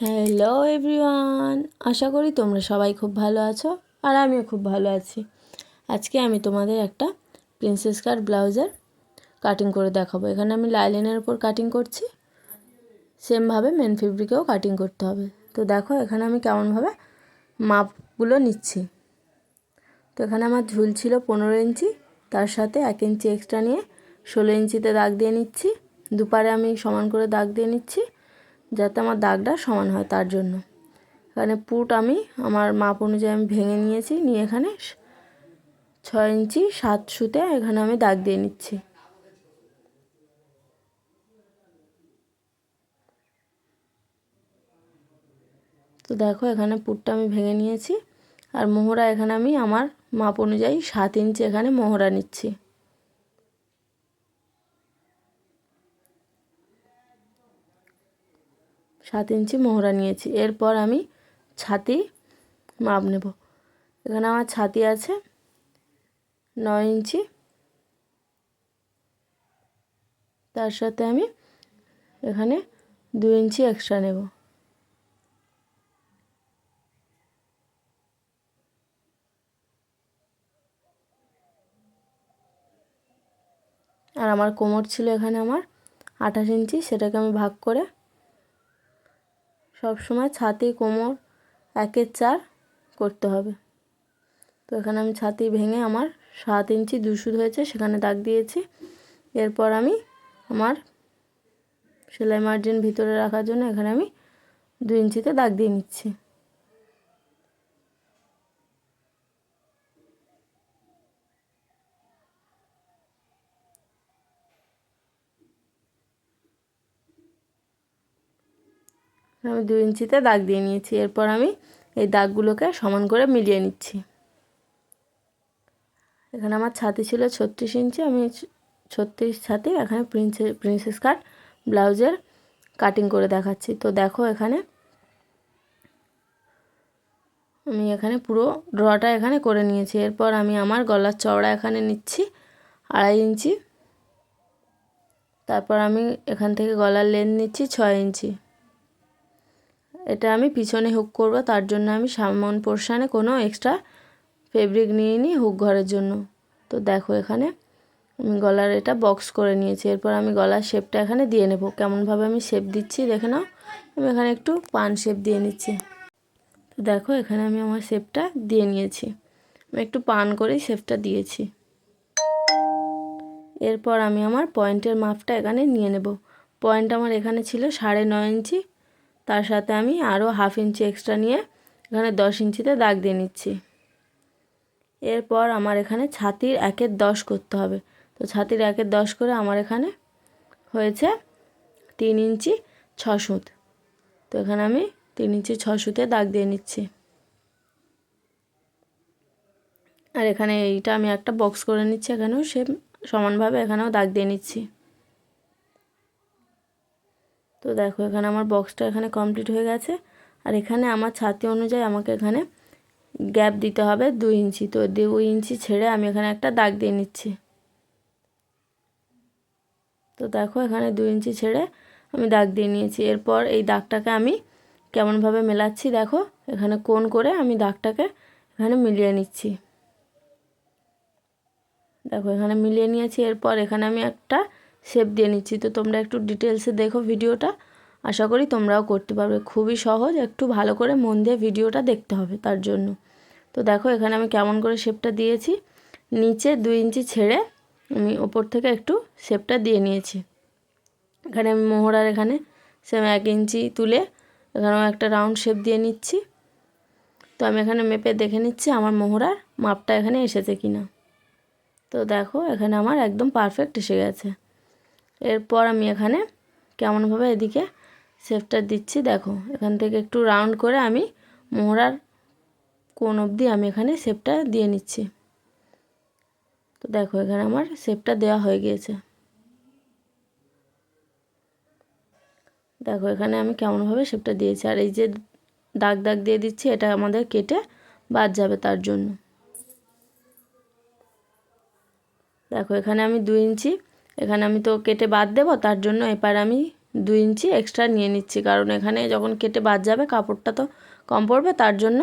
Hello everyone, আশা করি তোমরা সবাই খুব ভালো আছো আর আমিও খুব ভালো আছি। আজকে আমি তোমাদের একটা প্রিন্সেস কাট ব্লাউজের কাটিং করে দেখাবো। এখানে আমি লাইলিনের উপর কাটিং করছি, সেমভাবে মেন ফেব্রিকেও কাটিং করতে হবে। তো দেখো এখানে আমি কেমনভাবে মাপগুলো নিচ্ছি। তো এখানে আমার ঝুল ছিল 15 ইঞ্চি, তার সাথে 1 ইঞ্চি এক্সট্রা নিয়ে 16 ইঞ্চিতে দাগ দিয়ে নিচ্ছি। দুপারে আমি সমান করে দাগ দিয়ে নিচ্ছি যাতে আমার দাগটা সমান হয়, তার জন্য। এখানে পুট আমি আমার মাপ অনুযায়ী আমি ভেঙে নিয়েছি, নিয়ে এখানে 6 ইঞ্চি 7 সুতে এখানে আমি দাগ দিয়ে নিচ্ছি। তো দেখো এখানে পুটটা আমি ভেঙে নিয়েছি, আর মোহরা এখানে আমি আমার মাপ অনুযায়ী 7 ইঞ্চি এখানে মোহরা নিচ্ছি। সাত ইঞ্চি মোহরা নিয়েছি। এরপর আমি ছাতি মাপ নেব। এখানে আমার ছাতি আছে 9 ইঞ্চি, তার সাথে আমি এখানে 2 ইঞ্চি এক্সট্রা নেব। আর আমার কোমর ছিল এখানে আমার 28 ইঞ্চি, সেটাকে আমি ভাগ করে সব সময় ছাতি কোমর 1/4 করতে হবে। তো এখানে আমি ছাতি ভেঙে আমার 7 ইঞ্চি 2 সুত হয়েছে, সেখানে দাগ দিয়েছি। এরপর আমি আমার সেলাই মার্জিন ভিতরে রাখার জন্য এখানে আমি 2 ইঞ্চিতে দাগ দিয়ে নিচ্ছি। আমি 2 ইঞ্চিতে দাগ দিয়ে নিয়েছি। এরপর আমি এই দাগগুলোকে সমান করে মিলিয়ে নিচ্ছি। এখানে আমার ছাতি ছিল 36 ইঞ্চি, আমি 36 ছাতি এখানে প্রিন্সেস কাট ব্লাউজের কাটিং করে দেখাচ্ছি। তো দেখো এখানে আমি এখানে পুরো ড্রটা এখানে করে নিয়েছি। এরপর আমি আমার গলার চওড়া এখানে নিচ্ছি 2.5 ইঞ্চি। তারপর আমি এখান থেকে গলার লেন্থ নিচ্ছি 6 ইঞ্চি। এটা আমি পিছনে হুক করব, তার জন্য আমি সামন পোর্শনে কোনো এক্সট্রা ফেব্রিক নিয়ে নিই হুক ঘরের জন্য। তো দেখো এখানে আমি গলার এটা বক্স করে নিয়েছি। এরপর আমি গলার শেপটা এখানে দিয়ে নেব। কেমনভাবে আমি শেপ দিচ্ছি দেখে নাও। আমি এখানে একটু পান শেপ দিয়ে নিচ্ছি। তো দেখো এখানে আমি আমার শেপটা দিয়ে নিয়েছি, আমি একটু পান করে শেপটা দিয়েছি। এরপর আমি আমার পয়েন্টের মাপটা এখানে নিয়ে নেব। পয়েন্ট আমার এখানে ছিল 9.5 ইঞ্চি, তার সাথে আমি আরও 1/2 ইঞ্চি এক্সট্রা নিয়ে এখানে 10 ইঞ্চিতে দাগ দিয়ে নিচ্ছি। এরপর আমার এখানে ছাতির 1/10 করতে হবে। তো ছাতির 1/10 করে আমার এখানে হয়েছে 3 ইঞ্চি 6 সুত। তো এখানে আমি 3 ইঞ্চি 6 সুতে দাগ দিয়ে নিচ্ছি। আর এখানে এইটা আমি একটা বক্স করে নিচ্ছি, এখানেও সেম সমানভাবে এখানেও দাগ দিয়ে নিচ্ছি। তো দেখো এখানে আমার বক্সটা এখানে কমপ্লিট হয়ে গেছে। আর এখানে আমার ছাতি অনুযায়ী আমাকে এখানে গ্যাপ দিতে হবে 2 ইঞ্চি। তো 2 ইঞ্চি ছেড়ে আমি এখানে একটা দাগ দিয়ে নিচ্ছি। তো দেখো এখানে 2 ইঞ্চি ছেড়ে আমি দাগ দিয়ে নিয়েছি। এরপর এই দাগটাকে আমি কেমনভাবে মেলাচ্ছি দেখো, এখানে কোণ করে আমি দাগটাকে এখানে মিলিয়ে নিচ্ছি। দেখো এখানে মিলিয়ে নিয়েছি। এরপর এখানে আমি একটা শেপ দিয়ে নিচ্ছি। তো তোমরা একটু ডিটেলসে দেখো ভিডিওটা, আশা করি তোমরাও করতে পারবে। খুবই সহজ, একটু ভালো করে মন দিয়ে ভিডিওটা দেখতে হবে তার জন্য। তো দেখো এখানে আমি কেমন করে শেপটা দিয়েছি, নিচে 2 ইঞ্চি ছেড়ে আমি ওপর থেকে একটু শেপটা দিয়ে নিয়েছি। এখানে আমি মোহরার এখানে সেম 1 ইঞ্চি তুলে এখানেও একটা রাউন্ড শেপ দিয়ে নিচ্ছি। তো আমি এখানে মেপে দেখে নিচ্ছি আমার মোহরার মাপটা এখানে এসেছে কিনা। তো দেখো এখানে আমার একদম পারফেক্ট এসে গেছে। এরপর আমি এখানে কেমনভাবে এদিকে শেপটা দিচ্ছি দেখো, এখান থেকে একটু রাউন্ড করে আমি মোহরার কোণ অবধি আমি এখানে শেপটা দিয়ে নিচ্ছি। তো দেখো এখানে আমার শেপটা দেওয়া হয়ে গিয়েছে। দেখো এখানে আমি কেমনভাবে শেপটা দিয়েছি। আর এই যে দাগ দাগ দিয়ে দিচ্ছি, এটা আমাদের কেটে বাদ যাবে তার জন্য। দেখো এখানে আমি 2 ইঞ্চি এখানে আমি তো কেটে বাদ দেবো, তার জন্য এবার আমি 2 ইঞ্চি এক্সট্রা নিয়ে নিচ্ছি, কারণ এখানে যখন কেটে বাদ যাবে কাপড়টা তো কম পড়বে, তার জন্য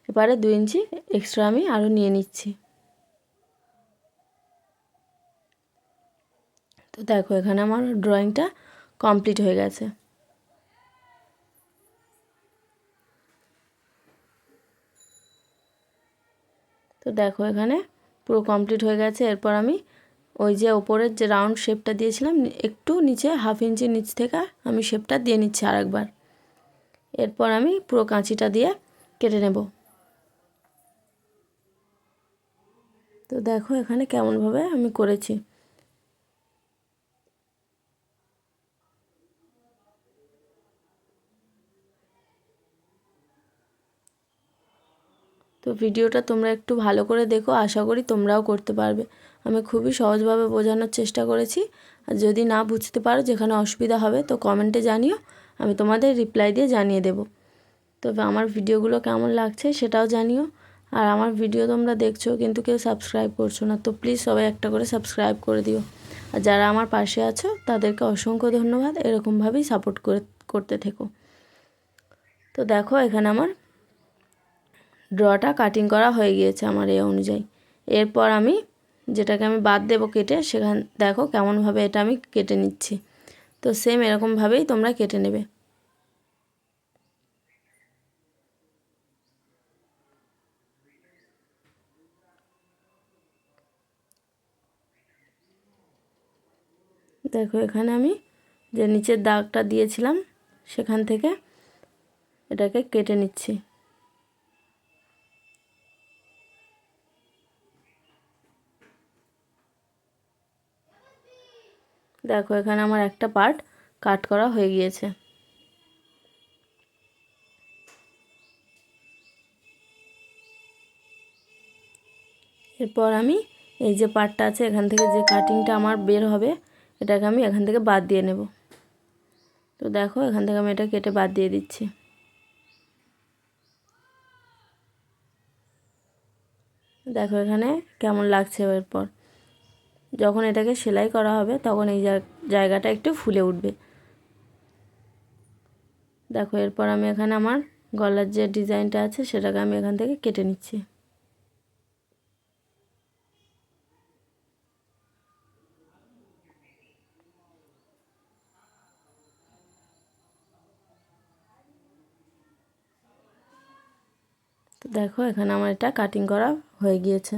এবারে 2 ইঞ্চি এক্সট্রা আমি আরও নিয়ে নিচ্ছি। তো দেখো এখানে আমার ড্রয়িংটা কমপ্লিট হয়ে গেছে। তো দেখো এখানে পুরো কমপ্লিট হয়ে গেছে। এরপর আমি ওই যে ওপরের যে রাউন্ড শেপটা দিয়েছিলাম একটু নিচে 1/2 ইঞ্চি নিচ থেকে আমি শেপটা দিয়ে নিচ্ছি আরেকবার। এরপর আমি পুরো কাঁচিটা দিয়ে কেটে নেব। তো দেখো এখানে কেমনভাবে আমি করেছি। তো ভিডিওটা তোমরা একটু ভালো করে দেখো, আশা করি তোমরাও করতে পারবে। আমি খুবই সহজভাবে বোঝানোর চেষ্টা করেছি। আর যদি না বুঝতে পারো, যেখানে অসুবিধা হবে তো কমেন্টে জানিও, আমি তোমাদের রিপ্লাই দিয়ে জানিয়ে দেব। তবে আমার ভিডিওগুলো কেমন লাগছে সেটাও জানিও। আর আমার ভিডিও তোমরা দেখছো কিন্তু কেউ সাবস্ক্রাইব করছো না, তো প্লিজ সবাই একটা করে সাবস্ক্রাইব করে দিও। আর যারা আমার পাশে আছো তাদেরকে অসংখ্য ধন্যবাদ, এরকমভাবেই সাপোর্ট করতে থেকো। তো দেখো এখানে আমার ড্রটা কাটিং করা হয়ে গিয়েছে আমার এই অনুযায়ী। এরপর আমি যেটাকে আমি বাদ দেবো কেটে, সেখান দেখো কেমনভাবে এটা আমি কেটে নিচ্ছি। তো সেম এরকমভাবেই তোমরা কেটে নেবে। দেখো এখানে আমি যে নিচের দাগটা দিয়েছিলাম সেখান থেকে এটাকে কেটে নিচ্ছি। দেখো এখানে আমার একটা পার্ট কাট করা হয়ে গিয়েছে। এরপর আমি এই যে পার্টটা আছে এখান থেকে যে কাটিংটা আমার বের হবে, এটাকে আমি এখান থেকে বাদ দিয়ে নেব। তো দেখো এখান থেকে আমি এটা কেটে বাদ দিয়ে দিচ্ছি। দেখো এখানে কেমন লাগছে। এরপর যখন এটাকে সেলাই করা হবে তখন এই জায়গাটা একটু ফুলে উঠবে। দেখো এরপর আমি এখানে আমার গলার যে ডিজাইনটা আছে সেটাকে আমি এখান থেকে কেটে নিচ্ছি। তো দেখো এখানে আমার এটা কাটিং করা হয়ে গিয়েছে।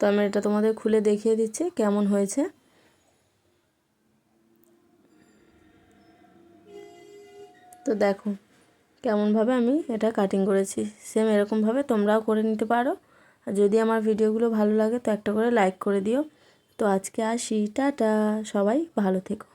তো আমি এটা তোমাদের খুলে দেখিয়ে দিচ্ছি কেমন হয়েছে। তো দেখো কেমনভাবে আমি এটা কাটিং করেছি, সেম এরকমভাবে তোমরাও করে নিতে পারো। আর যদি আমার ভিডিওগুলো ভালো লাগে তো একটা করে লাইক করে দিও। তো আজকে আসি, টাটা, সবাই ভালো থেকো।